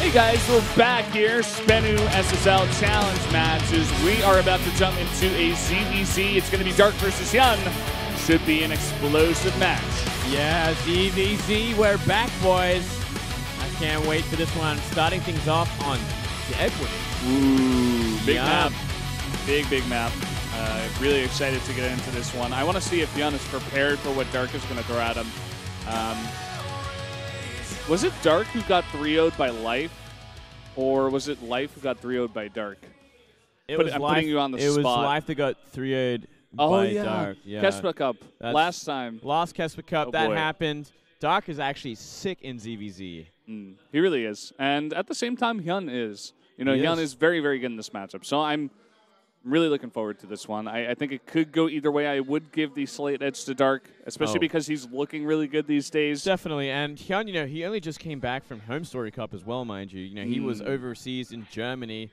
Hey guys, we're back here. SBENU SSL Challenge matches. We are about to jump into a ZVZ. It's going to be Dark versus HyuN. Should be an explosive match. Yeah, ZVZ, we're back, boys. I can't wait for this one. Starting things off on Deadwood. Ooh, big map. Big map. Really excited to get into this one. I want to see if HyuN is prepared for what Dark is going to throw at him. Was it Dark who got 3-0'd by Life? Or was it Life who got 3-0'd by Dark? I'm putting you on the spot. It was Life that got 3-0'd by Dark. Yeah. Kespa Cup, last time. Last Kespa Cup, that happened. Dark is actually sick in ZVZ. He really is. And at the same time, HyuN is. You know, HyuN is very, very good in this matchup. So I'm really looking forward to this one. I think it could go either way. I would give the slight edge to Dark, especially because he's looking really good these days. Definitely. And HyuN, you know, he only just came back from Home Story Cup as well, mind you. You know, he was overseas in Germany.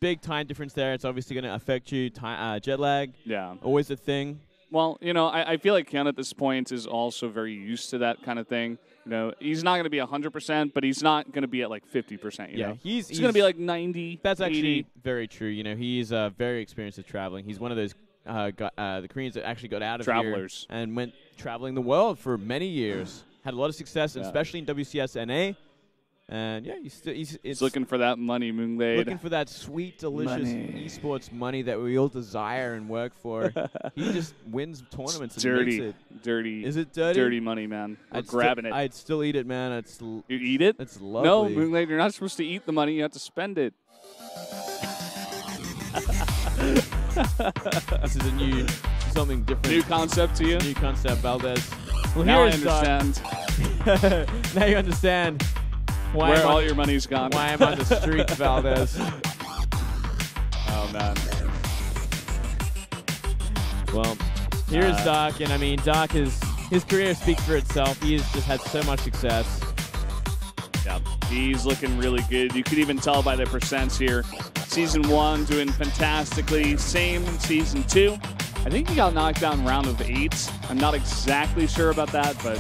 Big time difference there. It's obviously going to affect you. Jet lag. Yeah. Always a thing. Well, you know, I feel like HyuN at this point is also very used to that kind of thing. You know, he's not going to be 100%, but he's not going to be at like 50%. You know? He's going to be like 90. That's 80. Actually very true. You know, he's very experienced at traveling. He's one of those the Koreans that actually got out of here and went traveling the world for many years. Had a lot of success, especially in WCS/NA. And yeah, he's looking for that money, Moonglade. Looking for that sweet, delicious esports money that we all desire and work for. He just wins tournaments and makes it. Dirty. Is it dirty? Dirty money, man. We're grabbing it. I'd still eat it, man. You eat it? It's lovely. No, Moonglade, you're not supposed to eat the money. You have to spend it. This is something different. New concept to you? New concept, Valdez. Well, now I understand. Now you understand. Where all your money's gone. Why I'm on the streets, Valdez. Oh, man. Well, here's Doc, and I mean, Doc his career speaks for itself. He has just had so much success. Yeah, he's looking really good. You could even tell by the percents here. Season 1 doing fantastically. Same in Season 2. I think he got knocked down round of 8. I'm not exactly sure about that, but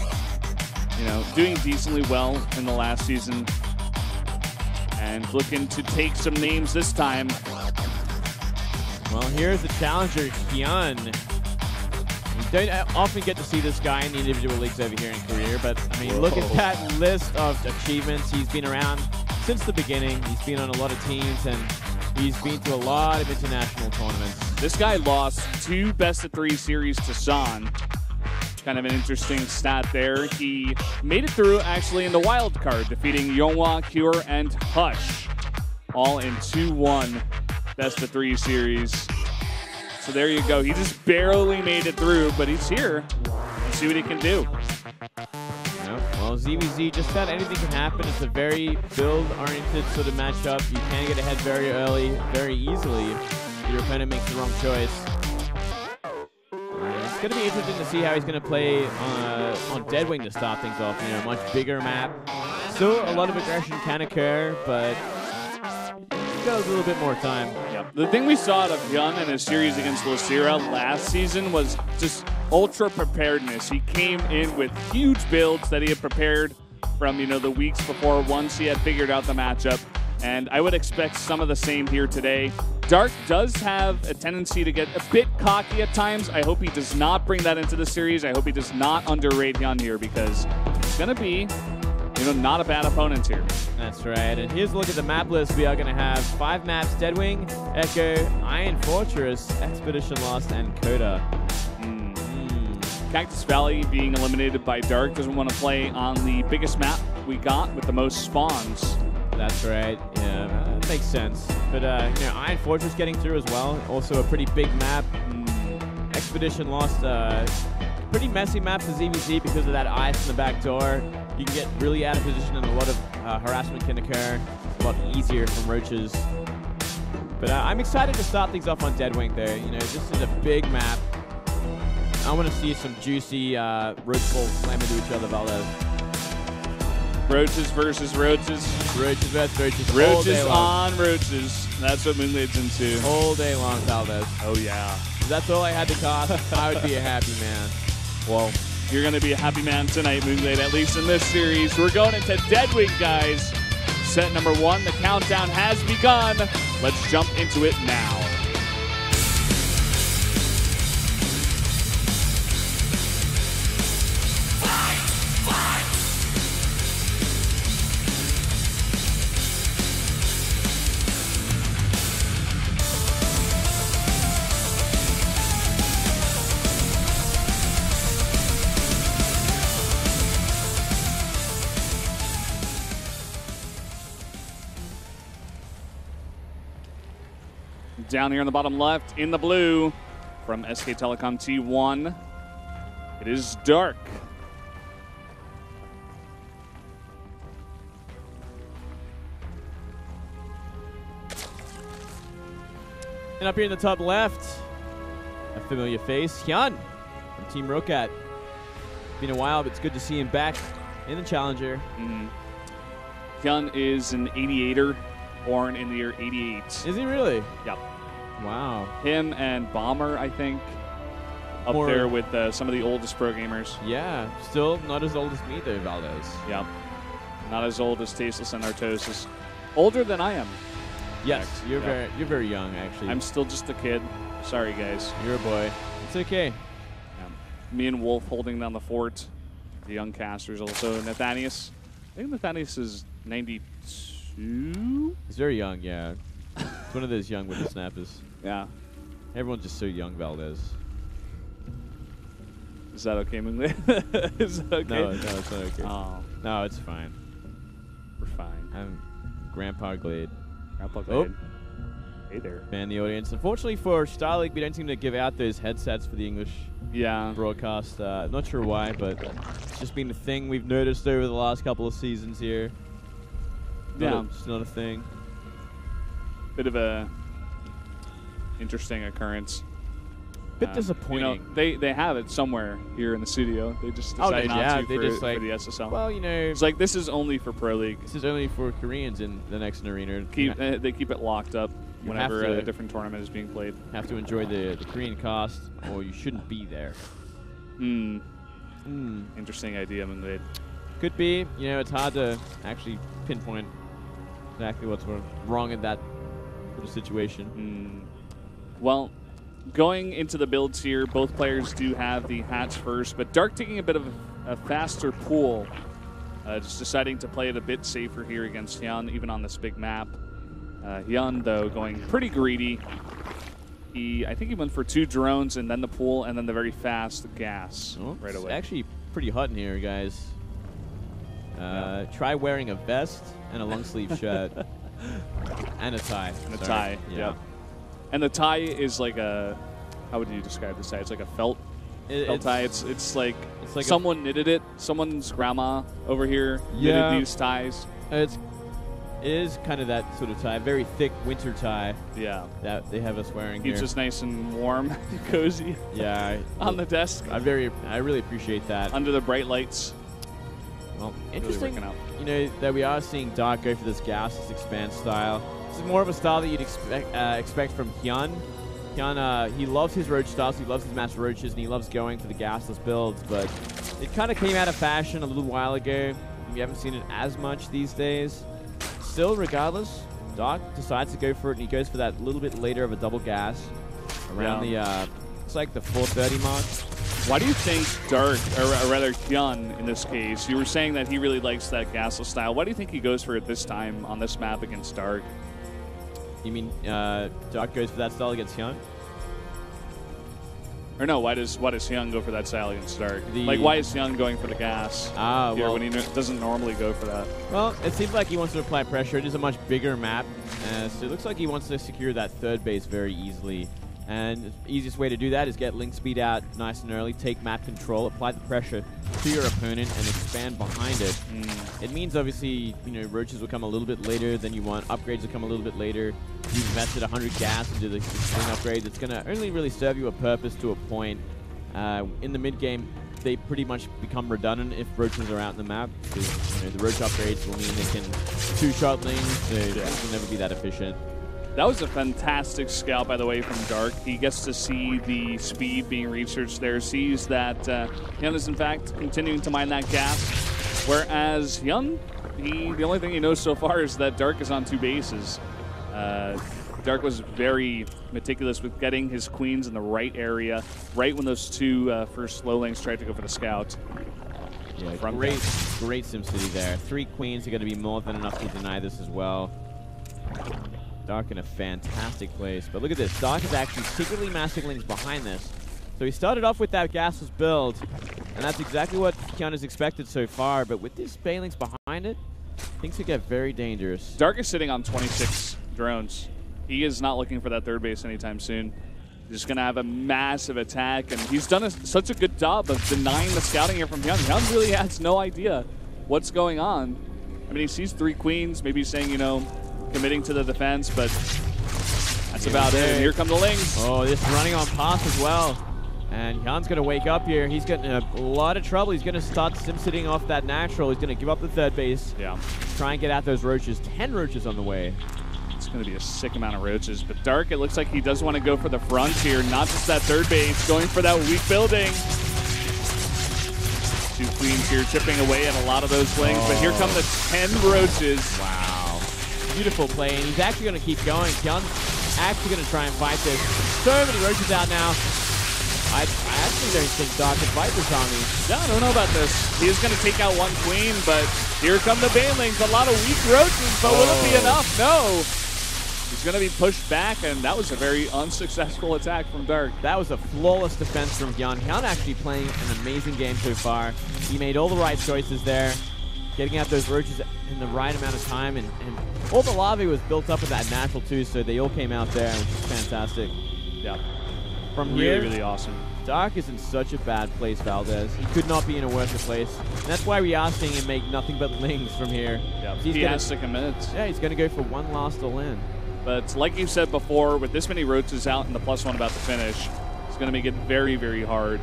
you know, doing decently well in the last season and looking to take some names this time. Well, here's the challenger, HyuN. You don't often get to see this guy in the individual leagues over here in Korea, but I mean, look at that list of achievements. He's been around since the beginning. He's been on a lot of teams, and he's been to a lot of international tournaments. This guy lost 2 best-of-3 series to San. Kind of an interesting stat there. He made it through actually in the wild card, defeating Yonghwa, Cure, and Hush, all in 2-1 best-of-3 series. So there you go. He just barely made it through, but he's here. Let's see what he can do. Well, ZVZ, just about anything can happen. It's a very build-oriented sort of matchup. You can get ahead very early, very easily, if your opponent makes the wrong choice. It's going to be interesting to see how he's going to play on Deadwing to start things off. You know, much bigger map. Still, a lot of aggression can occur, but he's got a little bit more time. Yeah. The thing we saw out of HyuN in his series against Lucira last season was just ultra preparedness. He came in with huge builds that he had prepared from, you know, the weeks before once he had figured out the matchup. And I would expect some of the same here today. Dark does have a tendency to get a bit cocky at times. I hope he does not bring that into the series. I hope he does not underrate HyuN here, because it's going to be, you know, not a bad opponent here. That's right. And here's a look at the map list. We are going to have 5 maps: Deadwing, Echo, Iron Fortress, Expedition Lost, and Coda. Cactus Valley being eliminated by Dark. Doesn't want to play on the biggest map we got with the most spawns. That's right. Yeah, that makes sense. But you know, Iron Fortress getting through as well. Also a pretty big map. Expedition Lost, pretty messy map for ZVZ because of that ice in the back door. You can get really out of position, and a lot of harassment can occur. A lot easier from roaches. But I'm excited to start things off on Deadwing there. You know, this is a big map. I want to see some juicy roach balls slam into each other, Valdez. Roaches versus roaches. Roaches versus roaches. Roaches on roaches. That's what Moonlade's into. All day long, Valdez. Oh, yeah. If that's all I had to cost, I would be a happy man. Well, you're going to be a happy man tonight, Moonlade, at least in this series. We're going into Deadwing, guys. set number 1. The countdown has begun. Let's jump into it now. Down here in the bottom left, in the blue, from SK Telecom T1, it is Dark. And up here in the top left, a familiar face, HyuN from Team Rokat. Been a while, but it's good to see him back in the Challenger. HyuN is an 88er, born in the year 88. Is he really? Yep. Wow. Him and Bomber, I think, up there with some of the oldest pro gamers. Yeah, still not as old as me though, Valdez. Yep. Not as old as Tasteless and Artosis. Older than I am. Yes, you're very young actually. I'm still just a kid. Sorry guys. You're a boy. It's okay. Yeah. Me and Wolf holding down the fort. The young casters also. Nathanius. I think Nathanius is 92. He's very young, yeah. It's one of those young whippersnappers. Yeah. Everyone's just so young, Valdez. Is that okay, Mingli? Is that okay? No, it's not okay. Oh. No, it's fine. We're fine. I'm Grandpa Glade. Grandpa Glade. Hey there. Man, the audience. Unfortunately for Star League, we don't seem to give out those headsets for the English broadcast. Not sure why, but it's just been a thing we've noticed over the last couple of seasons here. It's not a thing. Bit of a interesting occurrence. Bit disappointing. You know, they have it somewhere here in the studio. They just decided not to for the SSL. Well, you know, it's like this is only for Pro League. This is only for Koreans in the next arena. They keep it locked up whenever a different tournament is being played. Have to enjoy the Korean cast, or you shouldn't be there. Interesting idea, Mingli. Could be. You know, it's hard to actually pinpoint exactly what's wrong in that sort of situation. Well, going into the builds here, both players do have the hatch first, but Dark taking a bit of a faster pool, just deciding to play it a bit safer here against HyuN, even on this big map. HyuN, though, going pretty greedy. I think he went for 2 drones and then the pool and then the very fast gas right away. It's actually pretty hot in here, guys. Try wearing a vest and a long sleeve shirt and a tie. And a tie, yeah. And the tie is like a, how would you describe this tie? It's like a felt tie. It's like someone knitted it. Someone's grandma over here knitted these ties. It is kind of that sort of tie, very thick winter tie. Yeah. That they have us wearing here. Keeps us nice and warm and cozy. Yeah. On the desk. I really appreciate that. Under the bright lights. Well, interesting, you know, that we are seeing Dark go for this gasless expand style. This is more of a style that you'd expect from HyuN. HyuN, he loves his roach styles, he loves his mass roaches, and he loves going for the gasless builds, but it kind of came out of fashion a little while ago. We haven't seen it as much these days. Still, regardless, Dark decides to go for it, and he goes for that little bit later of a double gas around the, it's like the 430 mark. Why do you think Dark, or rather HyuN in this case, you were saying that he really likes that gasless style. Why do you think he goes for it this time on this map against Dark? You mean Dark goes for that style against HyuN? Or no, why does HyuN go for that style against Dark? Like, why is HyuN going for the gas here when he doesn't normally go for that? Well, it seems like he wants to apply pressure. It is a much bigger map, so it looks like he wants to secure that third base very easily. And the easiest way to do that is get link speed out nice and early, take map control, apply the pressure to your opponent, and expand behind it. It means, obviously, you know, roaches will come a little bit later than you want. Upgrades will come a little bit later. You've invested 100 gas into the swing upgrades. It's going to only really serve you a purpose to a point. In the mid-game, they pretty much become redundant if roaches are out in the map, because, you know, the roach upgrades will mean they can two-shot lanes, so it will never be that efficient. That was a fantastic scout, by the way, from Dark. He gets to see the speed being researched there, sees that HyuN is, in fact, continuing to mine that gas, whereas HyuN the only thing he knows so far is that Dark is on 2 bases. Dark was very meticulous with getting his queens in the right area, right when those 2 first slow lanes tried to go for the scout. Yeah, great SimCity there. 3 queens are going to be more than enough to deny this as well. Dark in a fantastic place. But look at this. Dark is actually secretly massing links behind this. So he started off with that gasless build, and that's exactly what HyuN has expected so far. But with these Bailings behind it, things could get very dangerous. Dark is sitting on 26 drones. He is not looking for that 3rd base anytime soon. He's just going to have a massive attack, and he's done such a good job of denying the scouting here from HyuN. HyuN really has no idea what's going on. I mean, he sees 3 queens, maybe he's saying, you know, committing to the defense, but that's about it. And here come the Lings. Oh, this running on pass as well. And HyuN's going to wake up here. He's getting in a lot of trouble. He's going to start sim-sitting off that natural. He's going to give up the 3rd base. Yeah. Try and get out those roaches. 10 roaches on the way. It's going to be a sick amount of roaches. But Dark, it looks like he does want to go for the front here, not just that 3rd base, going for that weak building. 2 queens here chipping away at a lot of those Lings. But here come the 10 roaches. Wow. Beautiful play. And he's actually going to keep going. HyuN's actually going to try and fight this. So many roaches out now. I actually don't think Dark can fight this army. Yeah, I don't know about this. He is going to take out 1 queen, but here come the Banelings. A lot of weak roaches, but will it be enough? No. He's going to be pushed back, and that was a very unsuccessful attack from Dark. That was a flawless defense from HyuN. HyuN actually playing an amazing game so far. He made all the right choices there, getting out those roaches in the right amount of time, and all the lava was built up with that natural too, so they all came out there, which is fantastic. Yeah. From really, here, really awesome. Dark is in such a bad place, Valdez. He could not be in a worse place. And that's why we are seeing him make nothing but Lings from here. Yeah, he has to commit. Yeah, he's going to go for 1 last all-in. But like you said before, with this many roaches out and the +1 about to finish, it's going to make it very, very hard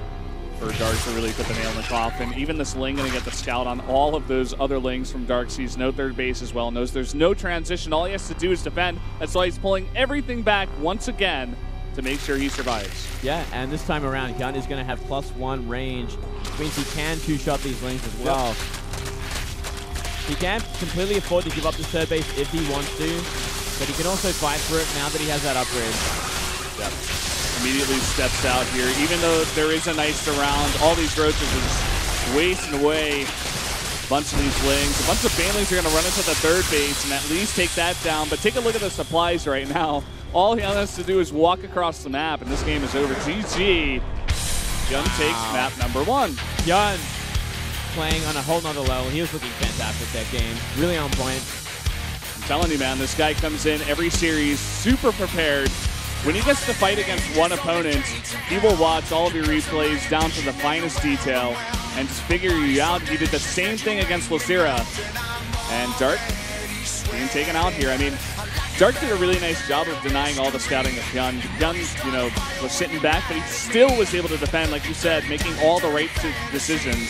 for Dark to really put the nail in the coffin. Even this Ling going to get the scout on all of those other Lings from Dark. Sees no 3rd base as well, knows there's no transition. All he has to do is defend. That's why he's pulling everything back once again to make sure he survives. Yeah, and this time around, HyuN is going to have +1 range, which means he can 2-shot these Lings as well. Yep. He can completely afford to give up the 3rd base if he wants to, but he can also fight for it now that he has that upgrade. Yep. Immediately steps out here. Even though there is a nice surround, all these roaches are just wasting away a bunch of these Lings. A bunch of Banelings are going to run into the 3rd base and at least take that down, but take a look at the supplies right now. All HyuN has to do is walk across the map, and this game is over. GG. HyuN takes map number 1. HyuN playing on a whole nother level. He was looking fantastic that game. Really on point. I'm telling you, man, this guy comes in every series super prepared. When he gets to fight against one opponent, he will watch all of your replays down to the finest detail and figure you out. He did the same thing against Lacira. And Dark being taken out here. I mean, Dark did a really nice job of denying all the scouting of HyuN. HyuN, you know, was sitting back, but he still was able to defend, like you said, making all the right decisions.